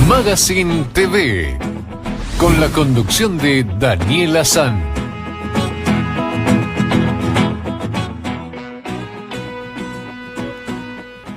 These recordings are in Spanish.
Magazine TV, con la conducción de Daniela San.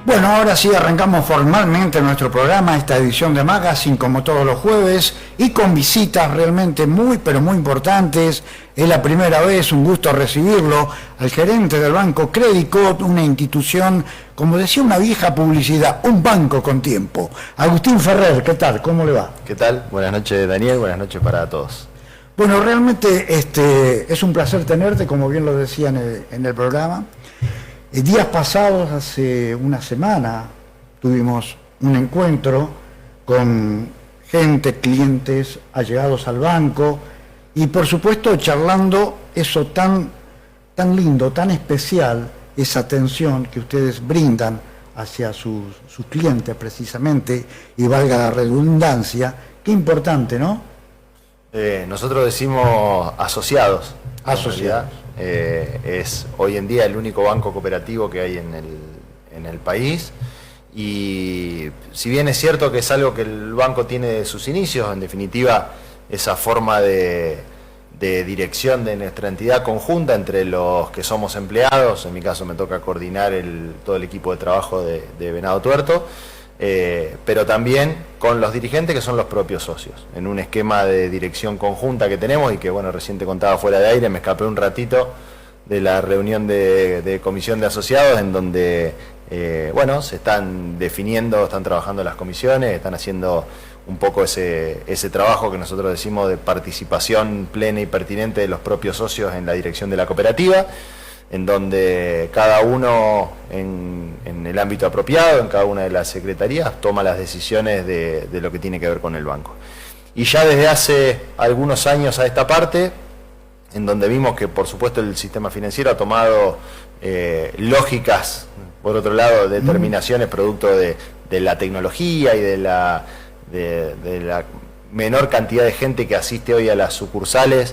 Bueno, ahora sí arrancamos formalmente nuestro programa, esta edición de Magazine, como todos los jueves, y con visitas realmente muy, pero muy importantes. Es la primera vez, un gusto recibirlo, al gerente del Banco Credicot, una institución, como decía una vieja publicidad, un banco con tiempo. Agustín Ferrer, ¿qué tal? ¿Cómo le va? ¿Qué tal? Buenas noches, Daniel, buenas noches para todos. Bueno, realmente es un placer tenerte, como bien lo decía en el programa. Días pasados, hace una semana, tuvimos un encuentro con gente, clientes allegados al banco y por supuesto charlando eso tan lindo, tan especial, esa atención que ustedes brindan hacia sus clientes precisamente, y valga la redundancia, qué importante, ¿no? Nosotros decimos asociados. Asociados. Es hoy en día el único banco cooperativo que hay en el país, y si bien es cierto que es algo que el banco tiene de sus inicios, en definitiva esa forma de dirección de nuestra entidad conjunta entre los que somos empleados, en mi caso me toca coordinar todo el equipo de trabajo de Venado Tuerto, pero también con los dirigentes que son los propios socios, en un esquema de dirección conjunta que tenemos y que, bueno, recién te contaba fuera de aire, me escapé un ratito de la reunión de comisión de asociados en donde, bueno, se están definiendo, están trabajando las comisiones, están haciendo un poco ese trabajo que nosotros decimos de participación plena y pertinente de los propios socios en la dirección de la cooperativa, en donde cada uno en el ámbito apropiado, en cada una de las secretarías, toma las decisiones de lo que tiene que ver con el banco. Y ya desde hace algunos años a esta parte, en donde vimos que por supuesto el sistema financiero ha tomado lógicas, por otro lado, determinaciones producto de la tecnología y de la menor cantidad de gente que asiste hoy a las sucursales,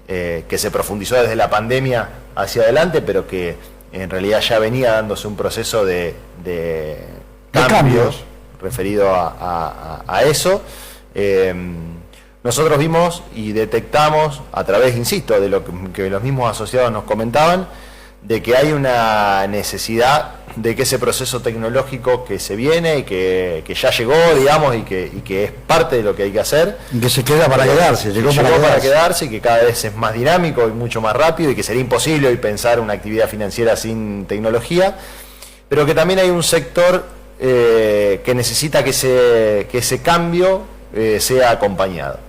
que se profundizó desde la pandemia hacia adelante, pero que en realidad ya venía dándose un proceso de cambios referido a eso. Nosotros vimos y detectamos a través, insisto, de lo que los mismos asociados nos comentaban, de que hay una necesidad de que ese proceso tecnológico que se viene y que ya llegó, digamos, y que es parte de lo que hay que hacer. Y que se queda para quedarse, llegó para quedarse, y que cada vez es más dinámico y mucho más rápido, y que sería imposible hoy pensar una actividad financiera sin tecnología, pero que también hay un sector que necesita que ese cambio sea acompañado.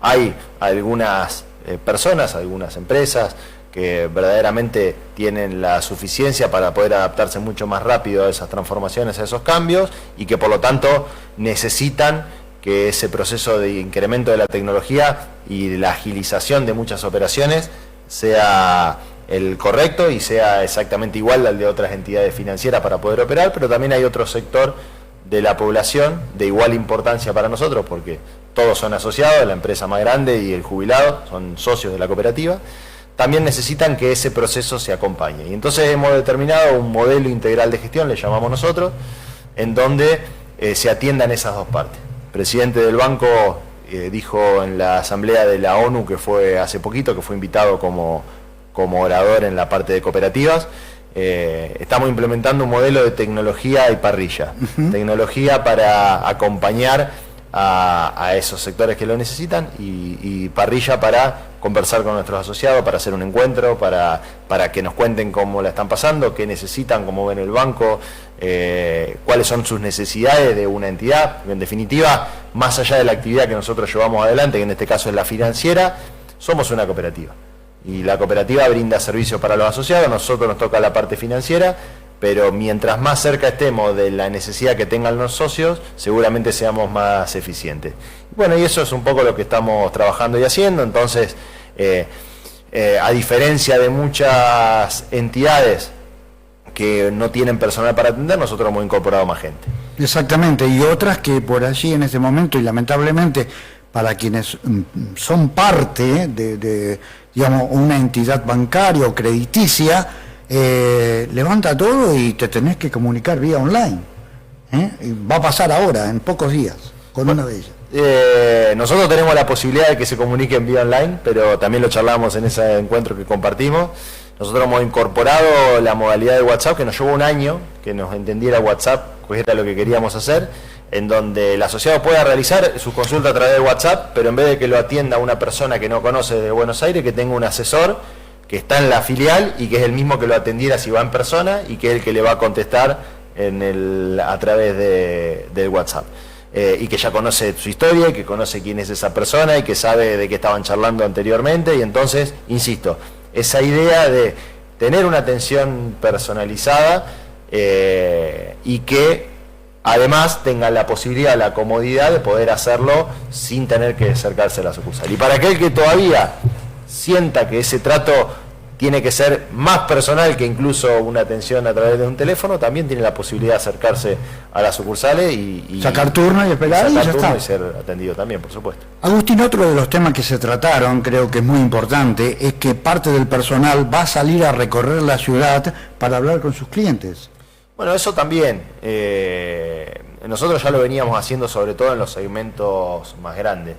Hay algunas personas, algunas empresas que verdaderamente tienen la suficiencia para poder adaptarse mucho más rápido a esas transformaciones, a esos cambios, y que por lo tanto necesitan que ese proceso de incremento de la tecnología y la agilización de muchas operaciones sea el correcto y sea exactamente igual al de otras entidades financieras para poder operar. Pero también hay otro sector de la población de igual importancia para nosotros, porque todos son asociados, la empresa más grande y el jubilado son socios de la cooperativa, también necesitan que ese proceso se acompañe. Y entonces hemos determinado un modelo integral de gestión, le llamamos nosotros, en donde se atiendan esas dos partes. El presidente del banco dijo en la asamblea de la ONU, que fue hace poquito, que fue invitado como orador en la parte de cooperativas, estamos implementando un modelo de tecnología y parrilla. Tecnología para acompañar a esos sectores que lo necesitan, y parrilla para conversar con nuestros asociados, para hacer un encuentro, para que nos cuenten cómo la están pasando, qué necesitan, cómo ven el banco, cuáles son sus necesidades de una entidad. En definitiva, más allá de la actividad que nosotros llevamos adelante, que en este caso es la financiera, somos una cooperativa. Y la cooperativa brinda servicios para los asociados, a nosotros nos toca la parte financiera, pero mientras más cerca estemos de la necesidad que tengan los socios, seguramente seamos más eficientes. Bueno, y eso es un poco lo que estamos trabajando y haciendo. Entonces, a diferencia de muchas entidades que no tienen personal para atender, nosotros hemos incorporado más gente. Exactamente, y otras que por allí en este momento, y lamentablemente para quienes son parte de digamos, una entidad bancaria o crediticia, levanta todo y te tenés que comunicar vía online. Y va a pasar ahora, en pocos días, con una de ellas. Nosotros tenemos la posibilidad de que se comunique en vía online, pero también lo charlamos en ese encuentro que compartimos. Nosotros hemos incorporado la modalidad de WhatsApp, que nos llevó un año que nos entendiera WhatsApp, que era lo que queríamos hacer, en donde el asociado pueda realizar su consulta a través de WhatsApp, pero en vez de que lo atienda una persona que no conoce de Buenos Aires, que tenga un asesor que está en la filial y que es el mismo que lo atendiera si va en persona y que es el que le va a contestar a través del WhatsApp. Y que ya conoce su historia, y que conoce quién es esa persona y que sabe de qué estaban charlando anteriormente. Y entonces, insisto, esa idea de tener una atención personalizada y que además tenga la posibilidad, la comodidad de poder hacerlo sin tener que acercarse a la sucursal. Y para aquel que todavía sienta que ese trato tiene que ser más personal que incluso una atención a través de un teléfono, también tiene la posibilidad de acercarse a las sucursales y sacar turno y esperar y ya está. Y ser atendido también, por supuesto. Agustín, otro de los temas que se trataron, creo que es muy importante, es que parte del personal va a salir a recorrer la ciudad para hablar con sus clientes. Bueno, eso también. Nosotros ya lo veníamos haciendo, sobre todo en los segmentos más grandes.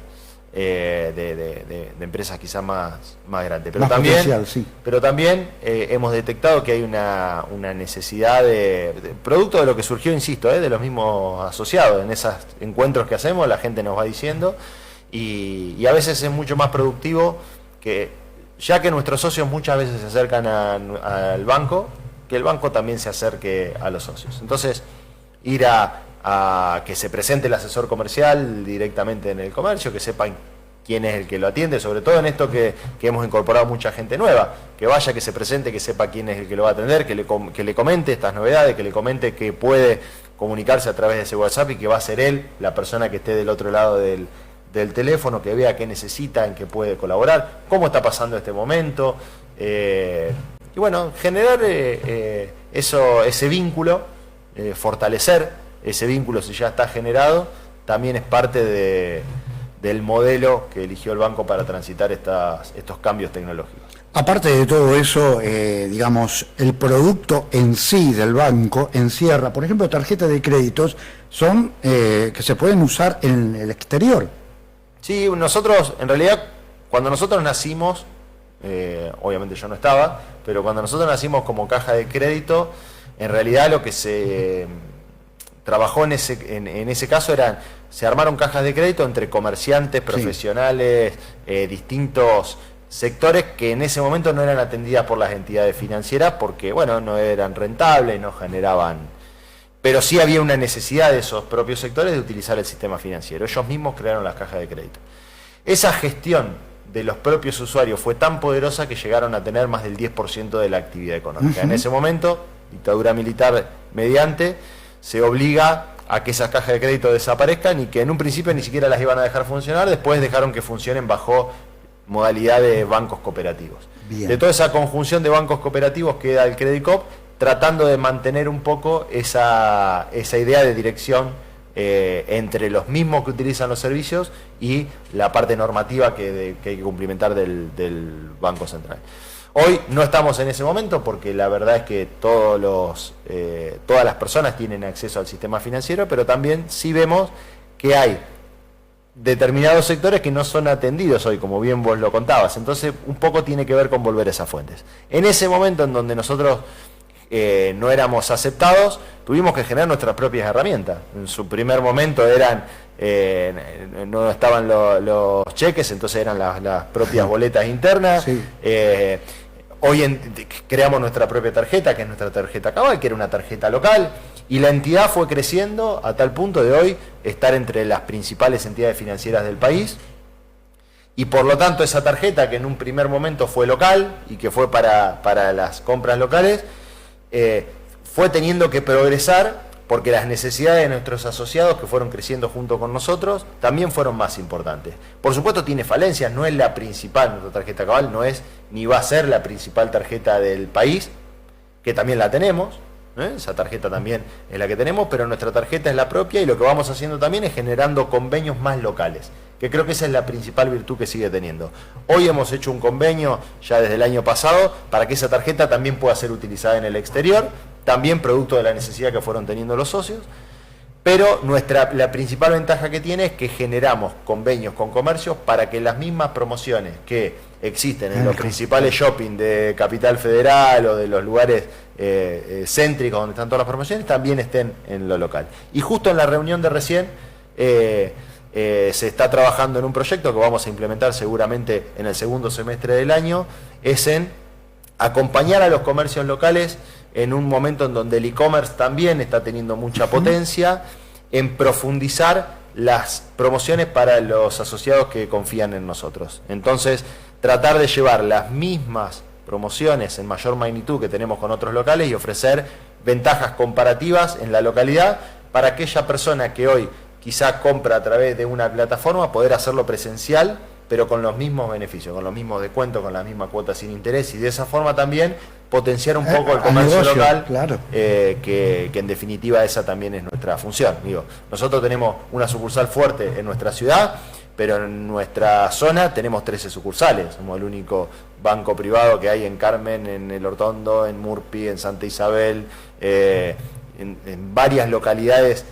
De empresas quizás más grandes, pero más también, sí. Pero también hemos detectado que hay una necesidad de producto de lo que surgió, insisto, de los mismos asociados. En esos encuentros que hacemos la gente nos va diciendo y a veces es mucho más productivo que, ya que nuestros socios muchas veces se acercan al banco, que el banco también se acerque a los socios. Entonces, ir a que se presente el asesor comercial directamente en el comercio, que sepan quién es el que lo atiende, sobre todo en esto que hemos incorporado mucha gente nueva, que vaya, que se presente, que sepa quién es el que lo va a atender, que le comente estas novedades, que le comente que puede comunicarse a través de ese WhatsApp y que va a ser él, la persona que esté del otro lado del teléfono, que vea qué necesita, en qué puede colaborar, cómo está pasando este momento, y bueno, generar ese vínculo, fortalecer ese vínculo si ya está generado, también es parte del modelo que eligió el banco para transitar estos cambios tecnológicos. Aparte de todo eso, digamos, el producto en sí del banco encierra, por ejemplo, tarjetas de créditos son que se pueden usar en el exterior. Sí, nosotros, en realidad, cuando nosotros nacimos, obviamente yo no estaba, pero cuando nosotros nacimos como caja de crédito, en realidad lo que se trabajó en ese caso se armaron cajas de crédito entre comerciantes, profesionales, distintos sectores que en ese momento no eran atendidas por las entidades financieras porque, bueno, no eran rentables, no generaban, pero sí había una necesidad de esos propios sectores de utilizar el sistema financiero. Ellos mismos crearon las cajas de crédito. Esa gestión de los propios usuarios fue tan poderosa que llegaron a tener más del 10% de la actividad económica. En ese momento, dictadura militar mediante, se obliga a que esas cajas de crédito desaparezcan y que en un principio ni siquiera las iban a dejar funcionar, después dejaron que funcionen bajo modalidad de bancos cooperativos. Bien. De toda esa conjunción de bancos cooperativos queda el Credicop, tratando de mantener un poco esa idea de dirección entre los mismos que utilizan los servicios y la parte normativa que hay que cumplimentar del Banco Central. Hoy no estamos en ese momento porque la verdad es que todas las personas tienen acceso al sistema financiero, pero también sí vemos que hay determinados sectores que no son atendidos hoy, como bien vos lo contabas. Entonces, un poco tiene que ver con volver a esas fuentes. En ese momento en donde nosotros no éramos aceptados, tuvimos que generar nuestras propias herramientas. En su primer momento no estaban los cheques, entonces eran las propias boletas internas. Sí. Hoy creamos nuestra propia tarjeta, que es nuestra tarjeta Cabal, que era una tarjeta local, y la entidad fue creciendo a tal punto de hoy estar entre las principales entidades financieras del país, y por lo tanto esa tarjeta, que en un primer momento fue local y que fue para las compras locales, fue teniendo que progresar porque las necesidades de nuestros asociados que fueron creciendo junto con nosotros también fueron más importantes. Por supuesto tiene falencias, no es la principal, nuestra tarjeta Cabal no es ni va a ser la principal tarjeta del país, que también la tenemos, esa tarjeta también es la que tenemos, pero nuestra tarjeta es la propia y lo que vamos haciendo también es generando convenios más locales, que creo que esa es la principal virtud que sigue teniendo. Hoy hemos hecho un convenio ya desde el año pasado para que esa tarjeta también pueda ser utilizada en el exterior, también producto de la necesidad que fueron teniendo los socios, Pero la principal ventaja que tiene es que generamos convenios con comercios para que las mismas promociones que existen en los principales shopping de Capital Federal o de los lugares céntricos donde están todas las promociones también estén en lo local. Y justo en la reunión de recién se está trabajando en un proyecto que vamos a implementar seguramente en el segundo semestre del año, es en acompañar a los comercios locales en un momento en donde el e-commerce también está teniendo mucha potencia, en profundizar las promociones para los asociados que confían en nosotros. Entonces, tratar de llevar las mismas promociones en mayor magnitud que tenemos con otros locales y ofrecer ventajas comparativas en la localidad para aquella persona que hoy quizá compra a través de una plataforma, poder hacerlo presencial, pero con los mismos beneficios, con los mismos descuentos, con la misma cuota sin interés, y de esa forma también potenciar un poco el comercio negocio, local, claro. que en definitiva esa también es nuestra función. Digo, nosotros tenemos una sucursal fuerte en nuestra ciudad, pero en nuestra zona tenemos 13 sucursales, somos el único banco privado que hay en Carmen, en El Hortondo, en Murphy, en Santa Isabel, en varias localidades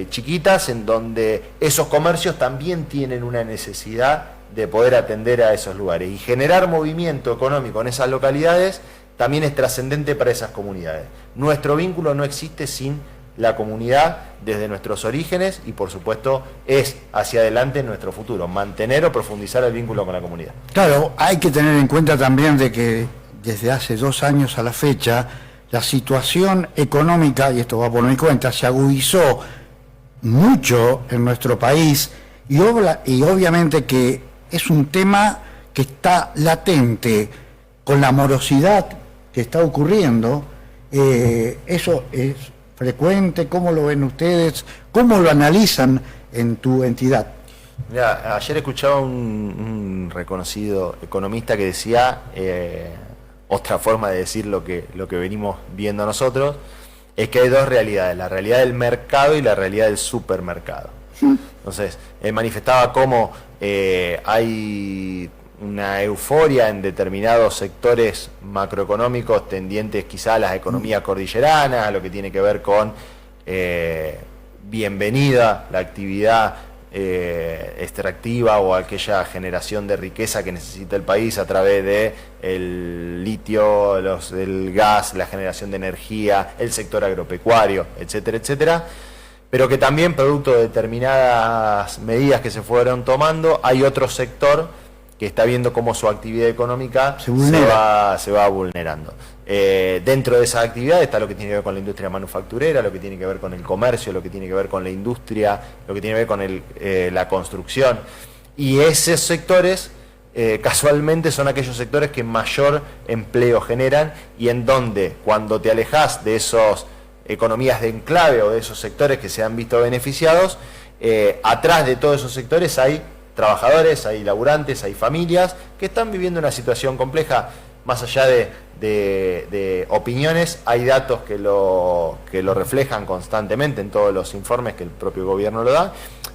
chiquitas, en donde esos comercios también tienen una necesidad de poder atender a esos lugares, y generar movimiento económico en esas localidades también es trascendente para esas comunidades. Nuestro vínculo no existe sin la comunidad desde nuestros orígenes, y por supuesto es hacia adelante nuestro futuro, mantener o profundizar el vínculo con la comunidad. Claro, hay que tener en cuenta también de que desde hace 2 años a la fecha la situación económica, y esto va por mi cuenta, se agudizó mucho en nuestro país, y obviamente que es un tema que está latente con la morosidad que está ocurriendo. Eso es frecuente. ¿Cómo lo ven ustedes? ¿Cómo lo analizan en tu entidad? Mirá, ayer escuchaba un reconocido economista que decía, otra forma de decir lo que venimos viendo nosotros, es que hay dos realidades: la realidad del mercado y la realidad del supermercado. Entonces, él manifestaba cómo hay una euforia en determinados sectores macroeconómicos tendientes quizá a las economías cordilleranas, a lo que tiene que ver con bienvenida la actividad extractiva o aquella generación de riqueza que necesita el país a través de el litio, el gas, la generación de energía, el sector agropecuario, etcétera, etcétera. Pero que también, producto de determinadas medidas que se fueron tomando, hay otro sector que está viendo cómo su actividad económica se va vulnerando. Dentro de esa actividad está lo que tiene que ver con la industria manufacturera, lo que tiene que ver con el comercio, lo que tiene que ver con la industria, lo que tiene que ver con la construcción. Y esos sectores, casualmente, son aquellos sectores que mayor empleo generan, y en donde, cuando te alejas de esos economías de enclave o de esos sectores que se han visto beneficiados, atrás de todos esos sectores hay trabajadores, hay laburantes, hay familias que están viviendo una situación compleja. Más allá de opiniones, hay datos que lo reflejan constantemente en todos los informes que el propio gobierno lo da,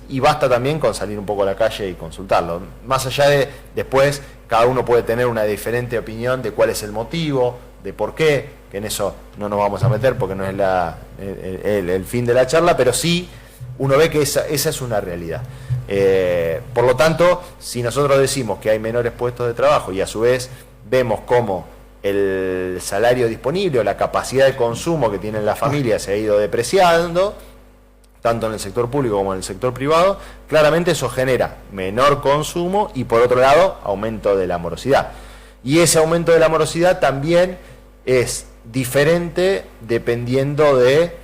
y basta también con salir un poco a la calle y consultarlo. Más allá de después, cada uno puede tener una diferente opinión de cuál es el motivo, de por qué, que en eso no nos vamos a meter porque no es el fin de la charla, pero sí uno ve que esa es una realidad. Por lo tanto, si nosotros decimos que hay menores puestos de trabajo y a su vez vemos cómo el salario disponible o la capacidad de consumo que tienen las familias se ha ido depreciando, tanto en el sector público como en el sector privado, claramente eso genera menor consumo y, por otro lado, aumento de la morosidad. Y ese aumento de la morosidad también es diferente dependiendo de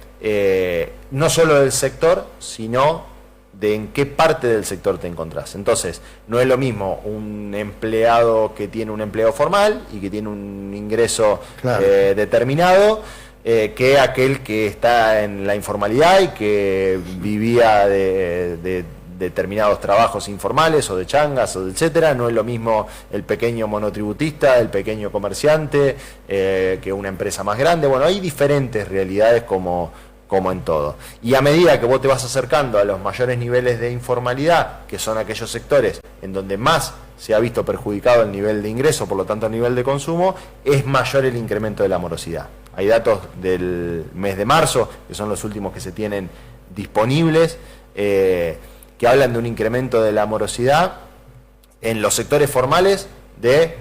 no solo del sector, sino de en qué parte del sector te encontrás. Entonces, no es lo mismo un empleado que tiene un empleo formal y que tiene un ingreso determinado, que aquel que está en la informalidad y que vivía de determinados trabajos informales o de changas o de etcétera. No es lo mismo el pequeño monotributista, el pequeño comerciante, que una empresa más grande. Bueno, hay diferentes realidades como en todo. Y a medida que vos te vas acercando a los mayores niveles de informalidad, que son aquellos sectores en donde más se ha visto perjudicado el nivel de ingreso, por lo tanto el nivel de consumo, es mayor el incremento de la morosidad. Hay datos del mes de marzo, que son los últimos que se tienen disponibles que hablan de un incremento de la morosidad en los sectores formales de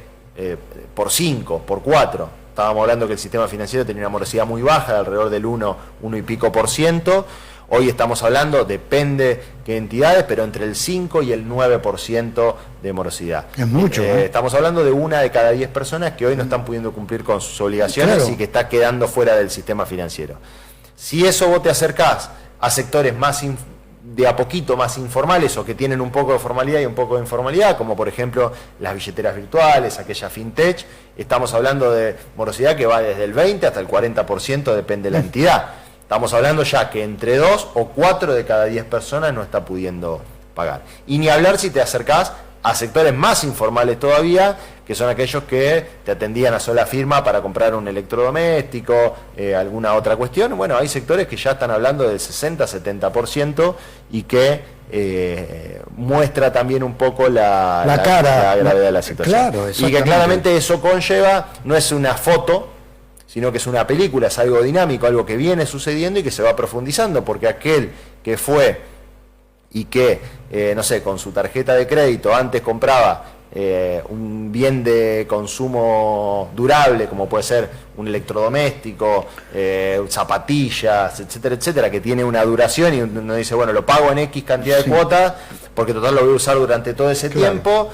por 5, por 4. Estábamos hablando que el sistema financiero tenía una morosidad muy baja, de alrededor del 1 y pico por ciento. Hoy estamos hablando, depende qué entidades, pero entre el 5 y el 9% de morosidad. Es mucho. Estamos hablando de 1 de cada 10 personas que hoy no están pudiendo cumplir con sus obligaciones, claro, y que está quedando fuera del sistema financiero. Si eso vos te acercás a sectores más de a poquito más informales o que tienen un poco de formalidad y un poco de informalidad, como por ejemplo las billeteras virtuales, aquella fintech, estamos hablando de morosidad que va desde el 20 hasta el 40%, depende de la entidad. Estamos hablando ya que entre 2 o 4 de cada 10 personas no está pudiendo pagar. Y ni hablar si te acercás a sectores más informales todavía, que son aquellos que te atendían a sola firma para comprar un electrodoméstico, alguna otra cuestión. Bueno, hay sectores que ya están hablando del 60-70% y que muestra también un poco la gravedad de la situación. Claro, y que claramente eso conlleva, no es una foto, sino que es una película, es algo dinámico, algo que viene sucediendo y que se va profundizando, porque aquel que fue y que, no sé, con su tarjeta de crédito antes compraba un bien de consumo durable, como puede ser un electrodoméstico, zapatillas, etcétera, etcétera, que tiene una duración y uno dice, bueno, lo pago en X cantidad de cuotas, porque total lo voy a usar durante todo ese tiempo.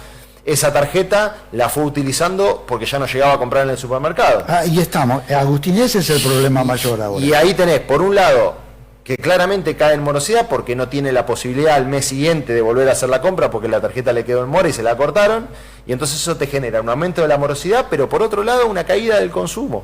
Esa tarjeta la fue utilizando porque ya no llegaba a comprar en el supermercado. Y estamos, Agustín, ese es el problema mayor ahora. Y ahí tenés, por un lado, que claramente cae en morosidad porque no tiene la posibilidad al mes siguiente de volver a hacer la compra porque la tarjeta le quedó en mora y se la cortaron, y entonces eso te genera un aumento de la morosidad, pero por otro lado una caída del consumo.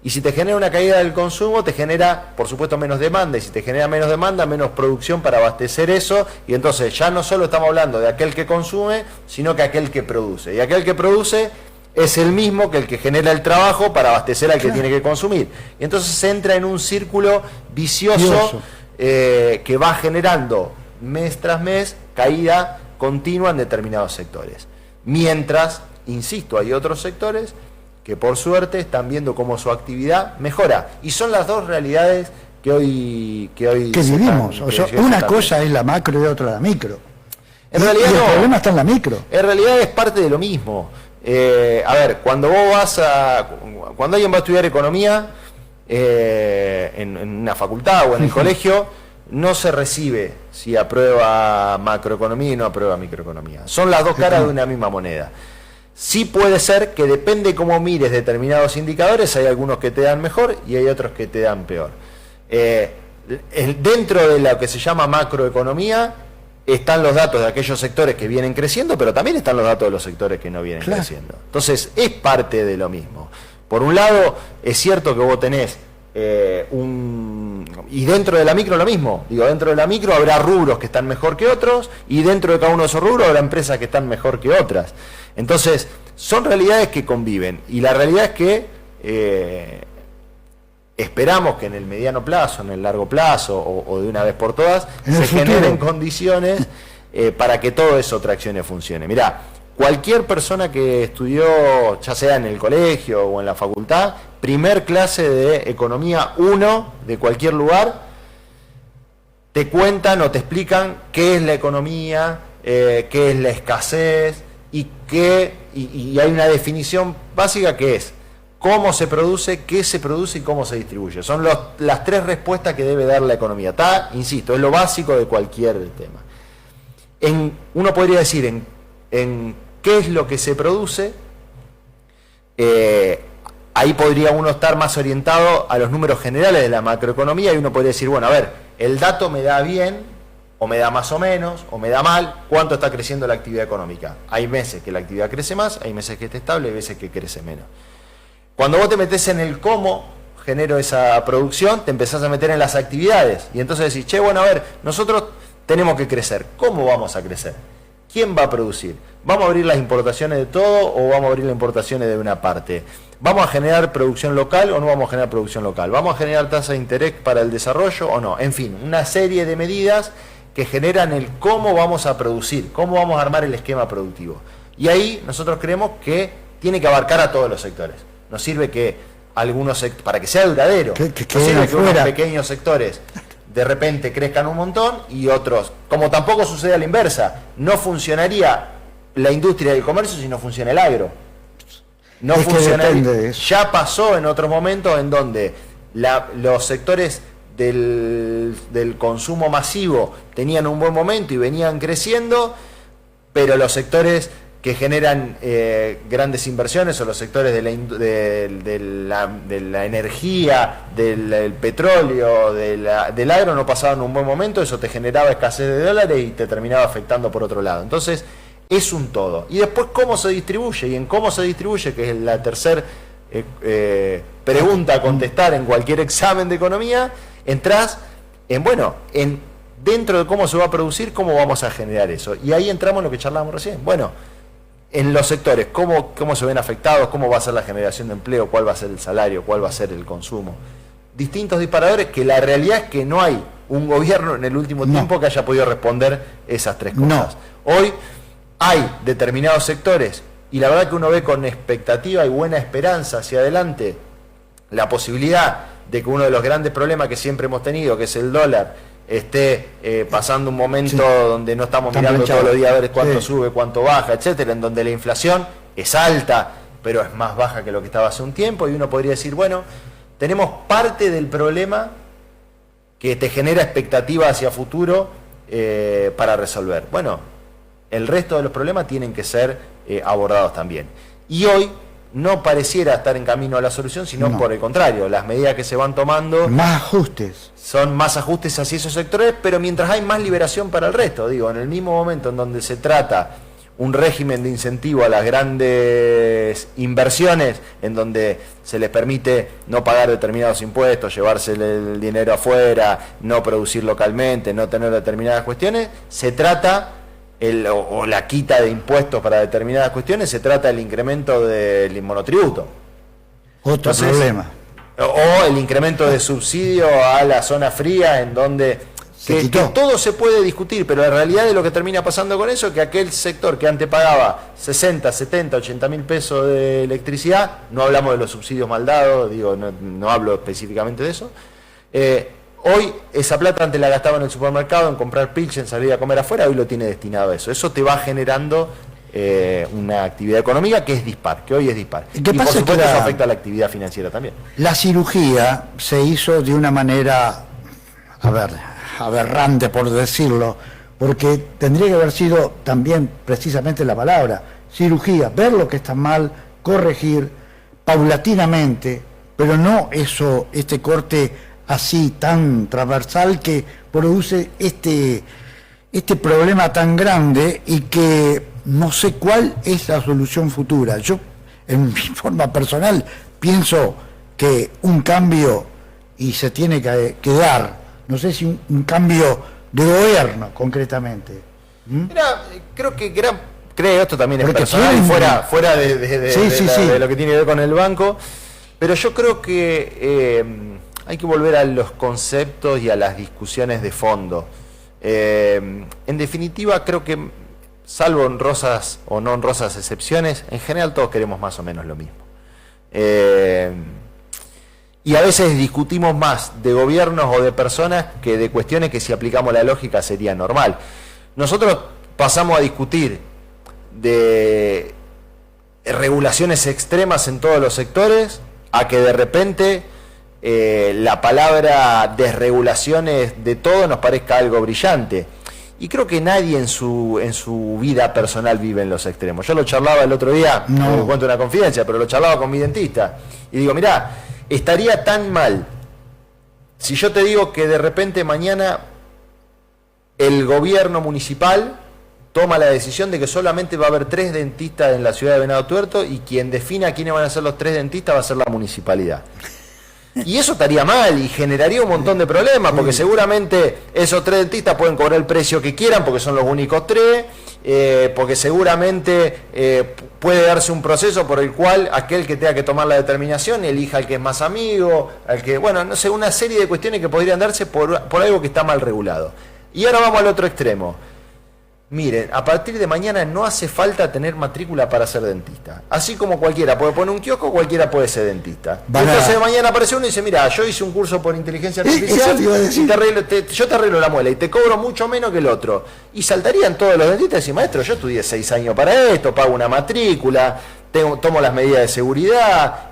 Y si te genera una caída del consumo, te genera, por supuesto, menos demanda, y si te genera menos demanda, menos producción para abastecer eso, y entonces ya no solo estamos hablando de aquel que consume, sino que aquel que produce. Y aquel que produce es el mismo que el que genera el trabajo para abastecer al que tiene que consumir. Y entonces se entra en un círculo vicioso que va generando mes tras mes caída continua en determinados sectores. Mientras, insisto, hay otros sectores que por suerte están viendo cómo su actividad mejora. Y son las dos realidades que hoy vivimos. Una cosa es la macro y otra la micro. En realidad el problema está en la micro. En realidad es parte de lo mismo. A ver, cuando alguien va a estudiar economía en una facultad o en el colegio, no se recibe si aprueba macroeconomía y no aprueba microeconomía. Son las dos caras de una misma moneda. Sí puede ser que depende cómo mires determinados indicadores, hay algunos que te dan mejor y hay otros que te dan peor. Dentro de lo que se llama macroeconomía están los datos de aquellos sectores que vienen creciendo, pero también están los datos de los sectores que no vienen creciendo. Entonces es parte de lo mismo. Por un lado, es cierto que vos tenés y dentro de la micro lo mismo. Digo, dentro de la micro habrá rubros que están mejor que otros y dentro de cada uno de esos rubros habrá empresas que están mejor que otras. Entonces, son realidades que conviven y la realidad es que esperamos que en el mediano plazo, en el largo plazo o de una vez por todas se generen condiciones para que todo eso traccione y funcione. Mirá, cualquier persona que estudió, ya sea en el colegio o en la facultad, primer clase de economía 1 de cualquier lugar, te cuentan o te explican qué es la economía, qué es la escasez y hay una definición básica que es cómo se produce, qué se produce y cómo se distribuye. Son las tres respuestas que debe dar la economía. Insisto, es lo básico de cualquier tema. Uno podría decir en qué es lo que se produce, ahí podría uno estar más orientado a los números generales de la macroeconomía y uno podría decir, bueno, a ver, el dato me da bien, o me da más o menos, o me da mal, cuánto está creciendo la actividad económica. Hay meses que la actividad crece más, hay meses que está estable, hay veces que crece menos. Cuando vos te metés en el cómo genero esa producción, te empezás a meter en las actividades. Y entonces decís, che, bueno, a ver, nosotros tenemos que crecer. ¿Cómo vamos a crecer? ¿Quién va a producir? ¿Vamos a abrir las importaciones de todo o vamos a abrir las importaciones de una parte? ¿Vamos a generar producción local o no vamos a generar producción local? ¿Vamos a generar tasa de interés para el desarrollo o no? En fin, una serie de medidas que generan el cómo vamos a producir, cómo vamos a armar el esquema productivo. Y ahí nosotros creemos que tiene que abarcar a todos los sectores. Nos sirve que algunos para que sea duradero, que nos sirve que unos pequeños sectores de repente crezcan un montón y otros, como tampoco sucede a la inversa, no funcionaría la industria del comercio si no funciona el agro. No Es que funcionaría. depende de eso. Ya pasó en otros momentos en donde los sectores del consumo masivo tenían un buen momento y venían creciendo, pero los sectores que generan grandes inversiones o los sectores de la energía, del petróleo, del agro no pasaban un buen momento, eso te generaba escasez de dólares y te terminaba afectando por otro lado. Entonces es un todo. Y después cómo se distribuye, y en cómo se distribuye, que es la tercera pregunta a contestar en cualquier examen de economía, entras en dentro de cómo se va a producir, cómo vamos a generar eso. Y ahí entramos en lo que charlábamos recién. Bueno, en los sectores, cómo se ven afectados, cómo va a ser la generación de empleo, cuál va a ser el salario, cuál va a ser el consumo. Distintos disparadores que la realidad es que no hay un gobierno en el último tiempo que haya podido responder esas tres cosas. Hoy hay determinados sectores, y la verdad que uno ve con expectativa y buena esperanza hacia adelante la posibilidad de que uno de los grandes problemas que siempre hemos tenido, que es el dólar, esté pasando un momento donde no estamos mirando todos los días a ver cuánto sube, cuánto baja, etcétera, en donde la inflación es alta, pero es más baja que lo que estaba hace un tiempo, y uno podría decir, bueno, tenemos parte del problema que te genera expectativa hacia futuro para resolver. Bueno, el resto de los problemas tienen que ser abordados también. Y hoy no pareciera estar en camino a la solución, sino por el contrario, las medidas que se van tomando... Más ajustes. Son más ajustes hacia esos sectores, pero mientras hay más liberación para el resto. Digo, en el mismo momento en donde se trata un régimen de incentivo a las grandes inversiones, en donde se les permite no pagar determinados impuestos, llevarse el dinero afuera, no producir localmente, no tener determinadas cuestiones, se trata... o la quita de impuestos para determinadas cuestiones, se trata del incremento del monotributo. Otro problema. O el incremento de subsidio a la zona fría, en donde que todo se puede discutir, pero la realidad de lo que termina pasando con eso es que aquel sector que antes pagaba 60, 70, 80 mil pesos de electricidad, no hablamos de los subsidios mal dados, digo, no hablo específicamente de eso, hoy esa plata antes la gastaba en el supermercado, en comprar pilchen, en salir a comer afuera, hoy lo tiene destinado a eso. Eso te va generando una actividad económica que es dispar, que hoy es dispar. Y por supuesto eso afecta a la actividad financiera también. La cirugía se hizo de una manera, aberrante por decirlo, porque tendría que haber sido también precisamente la palabra, cirugía, ver lo que está mal, corregir paulatinamente, pero no este corte así tan transversal que produce este problema tan grande y que no sé cuál es la solución futura. Yo, en mi forma personal, pienso que un cambio, y se tiene que dar, no sé si un cambio de gobierno concretamente. Mira, creo esto también es personal, fuera de lo que tiene que ver con el banco, pero yo creo que hay que volver a los conceptos y a las discusiones de fondo. En definitiva, creo que, salvo honrosas o no honrosas excepciones, en general todos queremos más o menos lo mismo. Y a veces discutimos más de gobiernos o de personas que de cuestiones que, si aplicamos la lógica, sería normal. Nosotros pasamos a discutir de regulaciones extremas en todos los sectores a que de repente la palabra desregulaciones de todo nos parezca algo brillante. Y creo que nadie en su vida personal vive en los extremos. Yo lo charlaba el otro día, no me cuento una confidencia, pero lo charlaba con mi dentista. Y digo, mirá, estaría tan mal si yo te digo que de repente mañana el gobierno municipal toma la decisión de que solamente va a haber 3 dentistas en la ciudad de Venado Tuerto, y quien defina quiénes van a ser los 3 dentistas va a ser la municipalidad. Y eso estaría mal y generaría un montón de problemas, porque seguramente esos 3 dentistas pueden cobrar el precio que quieran porque son los únicos 3, porque seguramente puede darse un proceso por el cual aquel que tenga que tomar la determinación elija al que es más amigo, al que, bueno, no sé, una serie de cuestiones que podrían darse por algo que está mal regulado. Y ahora vamos al otro extremo. miren, a partir de mañana no hace falta tener matrícula para ser dentista. Así como cualquiera puede poner un kiosco, cualquiera puede ser dentista. Entonces de mañana aparece uno y dice, mira, yo hice un curso por inteligencia artificial y yo te arreglo la muela y te cobro mucho menos que el otro. Y saltarían todos los dentistas y decir, maestro, yo estudié 6 años para esto, pago una matrícula, tomo las medidas de seguridad,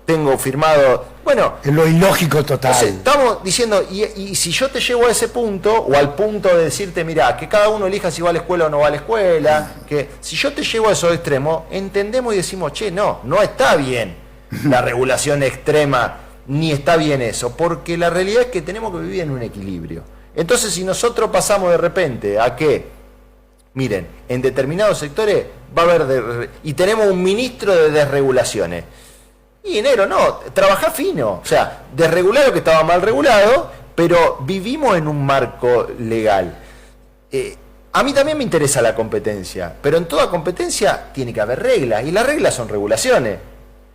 tengo firmado... Bueno, es lo ilógico total. Entonces, estamos diciendo, y si yo te llevo a ese punto, o al punto de decirte, mirá, que cada uno elija si va a la escuela o no va a la escuela, que si yo te llevo a esos extremos, entendemos y decimos, che, no está bien la regulación extrema, ni está bien eso, porque la realidad es que tenemos que vivir en un equilibrio. Entonces, si nosotros pasamos de repente a que, miren, en determinados sectores va a haber, y tenemos un ministro de desregulaciones, y enero no, trabajá fino, o sea, desregular lo que estaba mal regulado, pero vivimos en un marco legal. A mí también me interesa la competencia, pero en toda competencia tiene que haber reglas, y las reglas son regulaciones.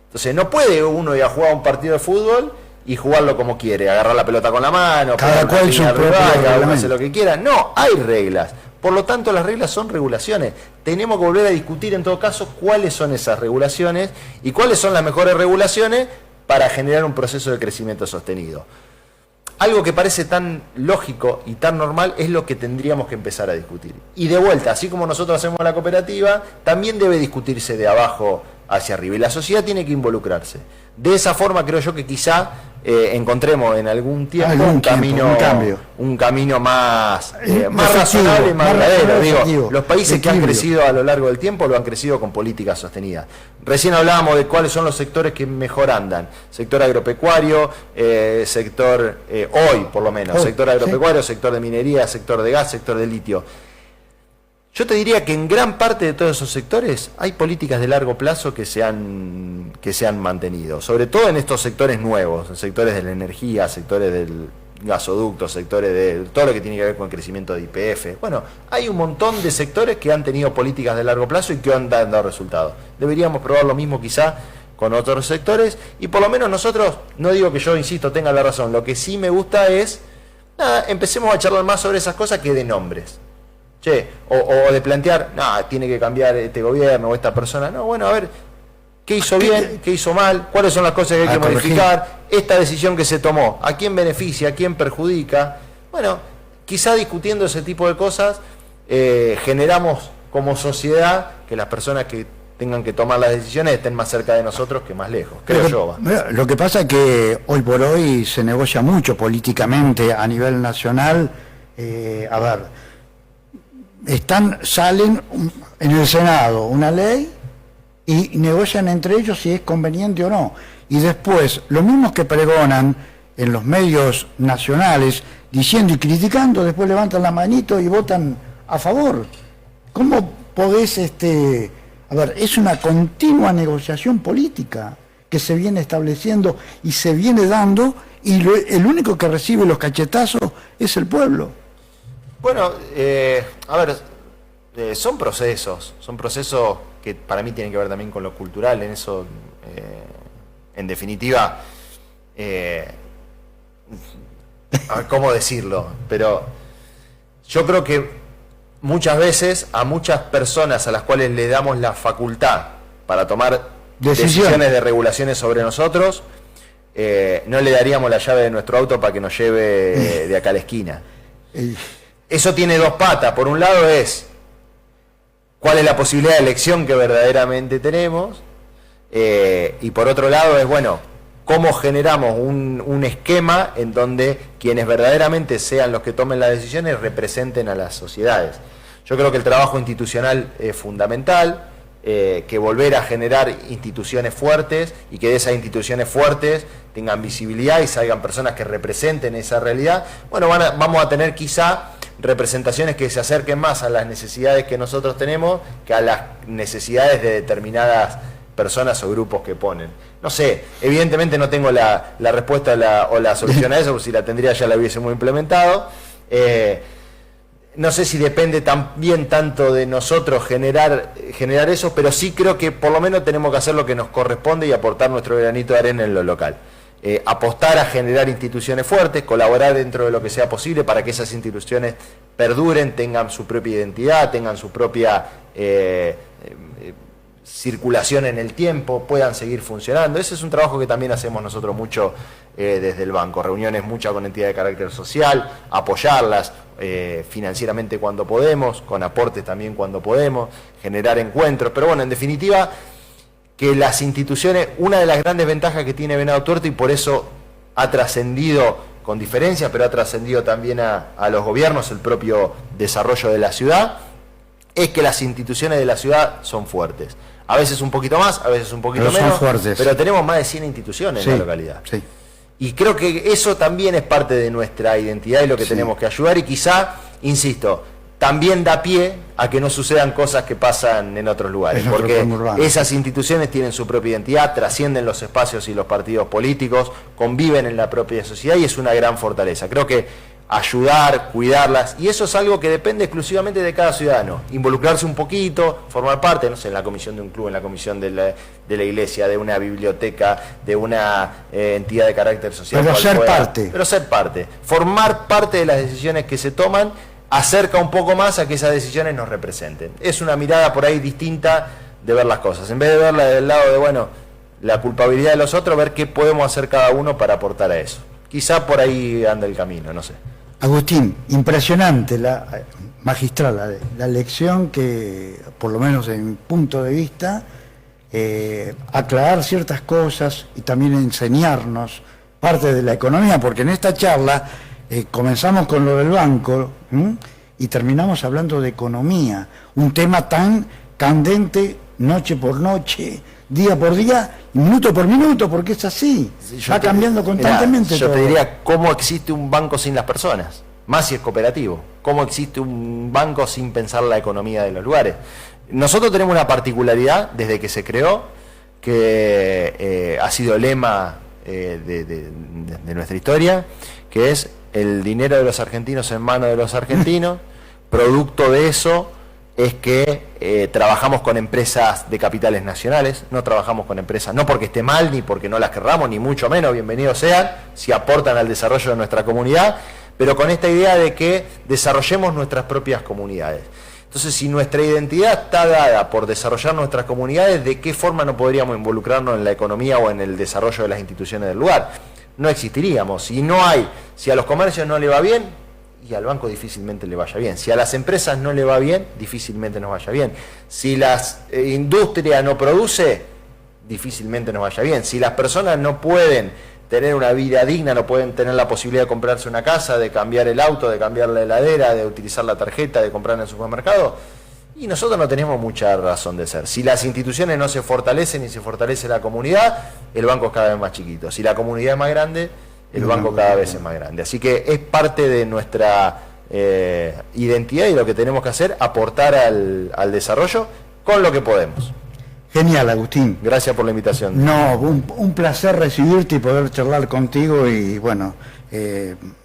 Entonces no puede uno ir a jugar un partido de fútbol y jugarlo como quiere, agarrar la pelota con la mano, cada cual su propio cada uno hace lo que quiera. No, hay reglas. Por lo tanto, las reglas son regulaciones. Tenemos que volver a discutir en todo caso cuáles son esas regulaciones y cuáles son las mejores regulaciones para generar un proceso de crecimiento sostenido. Algo que parece tan lógico y tan normal es lo que tendríamos que empezar a discutir. Y de vuelta, así como nosotros hacemos la cooperativa, también debe discutirse de abajo hacia arriba. Y la sociedad tiene que involucrarse. De esa forma creo yo que quizá encontremos en algún tiempo un camino más razonable y más verdadero. Digo, los países que han crecido a lo largo del tiempo lo han crecido con políticas sostenidas. Recién hablábamos de cuáles son los sectores que mejor andan. Sector agropecuario, sector, hoy por lo menos, sector agropecuario, sector de minería, sector de gas, sector de litio. Yo te diría que en gran parte de todos esos sectores hay políticas de largo plazo que se han mantenido, sobre todo en estos sectores nuevos, sectores de la energía, sectores del gasoducto, sectores de todo lo que tiene que ver con el crecimiento de YPF. Bueno, hay un montón de sectores que han tenido políticas de largo plazo y que han dado resultados. Deberíamos probar lo mismo quizá con otros sectores y por lo menos nosotros, no digo que yo, insisto, tenga la razón, lo que sí me gusta es, empecemos a charlar más sobre esas cosas que de nombres. O de plantear, tiene que cambiar este gobierno o esta persona. No, bueno, a ver, ¿qué hizo bien? ¿Qué hizo mal? ¿Cuáles son las cosas que hay que modificar? Esta decisión que se tomó, ¿a quién beneficia? ¿A quién perjudica? Bueno, quizá discutiendo ese tipo de cosas, generamos como sociedad que las personas que tengan que tomar las decisiones estén más cerca de nosotros que más lejos, creo yo. Lo que pasa es que hoy por hoy se negocia mucho políticamente a nivel nacional. A ver, salen en el Senado una ley y negocian entre ellos si es conveniente o no. Y después, los mismos que pregonan en los medios nacionales, diciendo y criticando, después levantan la manito y votan a favor. ¿Cómo podés, a ver, es una continua negociación política que se viene estableciendo y se viene dando, y el único que recibe los cachetazos es el pueblo. Bueno, a ver, son procesos que para mí tienen que ver también con lo cultural, en eso, en definitiva, a ver cómo decirlo, pero yo creo que muchas veces a muchas personas a las cuales le damos la facultad para tomar decisiones de regulaciones sobre nosotros, no le daríamos la llave de nuestro auto para que nos lleve de acá a la esquina. Eso tiene dos patas. Por un lado es cuál es la posibilidad de elección que verdaderamente tenemos, y por otro lado es, bueno, cómo generamos un esquema en donde quienes verdaderamente sean los que tomen las decisiones representen a las sociedades. Yo creo que el trabajo institucional es fundamental, que volver a generar instituciones fuertes y que de esas instituciones fuertes tengan visibilidad y salgan personas que representen esa realidad. Bueno, vamos a tener quizá representaciones que se acerquen más a las necesidades que nosotros tenemos que a las necesidades de determinadas personas o grupos que ponen. No sé, evidentemente no tengo la respuesta o la solución a eso, porque si la tendría ya la hubiésemos implementado. No sé si depende también tanto de nosotros generar eso, pero sí creo que por lo menos tenemos que hacer lo que nos corresponde y aportar nuestro granito de arena en lo local. apostar a generar instituciones fuertes, colaborar dentro de lo que sea posible para que esas instituciones perduren, tengan su propia identidad, tengan su propia circulación en el tiempo, puedan seguir funcionando. Ese es un trabajo que también hacemos nosotros mucho desde el banco, reuniones muchas con entidades de carácter social, apoyarlas financieramente cuando podemos, con aportes también cuando podemos, generar encuentros, pero bueno, en definitiva, que las instituciones, una de las grandes ventajas que tiene Venado Tuerto, y por eso ha trascendido con diferencia, pero ha trascendido también a los gobiernos, el propio desarrollo de la ciudad, es que las instituciones de la ciudad son fuertes. A veces un poquito más, a veces un poquito menos, pero tenemos más de 100 instituciones en la localidad. Sí. Y creo que eso también es parte de nuestra identidad y lo que tenemos que ayudar, y quizá, insisto, también da pie a que no sucedan cosas que pasan en otros lugares, porque esas instituciones tienen su propia identidad, trascienden los espacios y los partidos políticos, conviven en la propia sociedad y es una gran fortaleza. Creo que ayudar, cuidarlas, y eso es algo que depende exclusivamente de cada ciudadano, involucrarse un poquito, formar parte, no sé, en la comisión de un club, en la comisión de la iglesia, de una biblioteca, de una entidad de carácter social. Pero ser parte, formar parte de las decisiones que se toman, acerca un poco más a que esas decisiones nos representen. Es una mirada por ahí distinta de ver las cosas, en vez de verla del lado de, bueno, la culpabilidad de los otros, ver qué podemos hacer cada uno para aportar a eso. Quizá por ahí anda el camino, no sé. Agustín, impresionante, magistral la lección que, por lo menos en mi punto de vista, aclarar ciertas cosas y también enseñarnos parte de la economía, porque en esta charla comenzamos con lo del banco y terminamos hablando de economía, un tema tan candente noche por noche, día por día, minuto por minuto, porque es así, va cambiando constantemente. Yo te diría, ¿cómo existe un banco sin las personas? Más si es cooperativo. ¿Cómo existe un banco sin pensar la economía de los lugares? Nosotros tenemos una particularidad desde que se creó, que ha sido lema de nuestra historia, que es el dinero de los argentinos en manos de los argentinos. Producto de eso es que trabajamos con empresas de capitales nacionales, no trabajamos con empresas, no porque esté mal, ni porque no las querramos, ni mucho menos, bienvenidos sean, si aportan al desarrollo de nuestra comunidad, pero con esta idea de que desarrollemos nuestras propias comunidades. Entonces, si nuestra identidad está dada por desarrollar nuestras comunidades, ¿de qué forma no podríamos involucrarnos en la economía o en el desarrollo de las instituciones del lugar? No existiríamos. Si a los comercios no le va bien, y al banco difícilmente le vaya bien. Si a las empresas no le va bien, difícilmente nos vaya bien. Si la industria no produce, difícilmente nos vaya bien. Si las personas no pueden tener una vida digna, no pueden tener la posibilidad de comprarse una casa, de cambiar el auto, de cambiar la heladera, de utilizar la tarjeta, de comprar en el supermercado, y nosotros no tenemos mucha razón de ser. Si las instituciones no se fortalecen y se fortalece la comunidad, el banco es cada vez más chiquito. Si la comunidad es más grande, el banco cada vez es más grande. Así que es parte de nuestra identidad y lo que tenemos que hacer, aportar al desarrollo con lo que podemos. Genial, Agustín. Gracias por la invitación. No, un placer recibirte y poder charlar contigo y, bueno,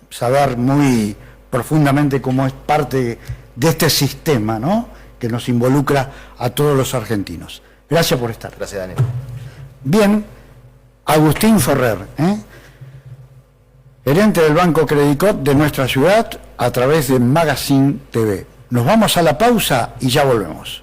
saber muy profundamente cómo es parte de este sistema, ¿no?, que nos involucra a todos los argentinos. Gracias por estar. Gracias, Daniel. Bien, Agustín Ferrer, gerente del Banco Credicop de nuestra ciudad a través de Magazine TV. Nos vamos a la pausa y ya volvemos.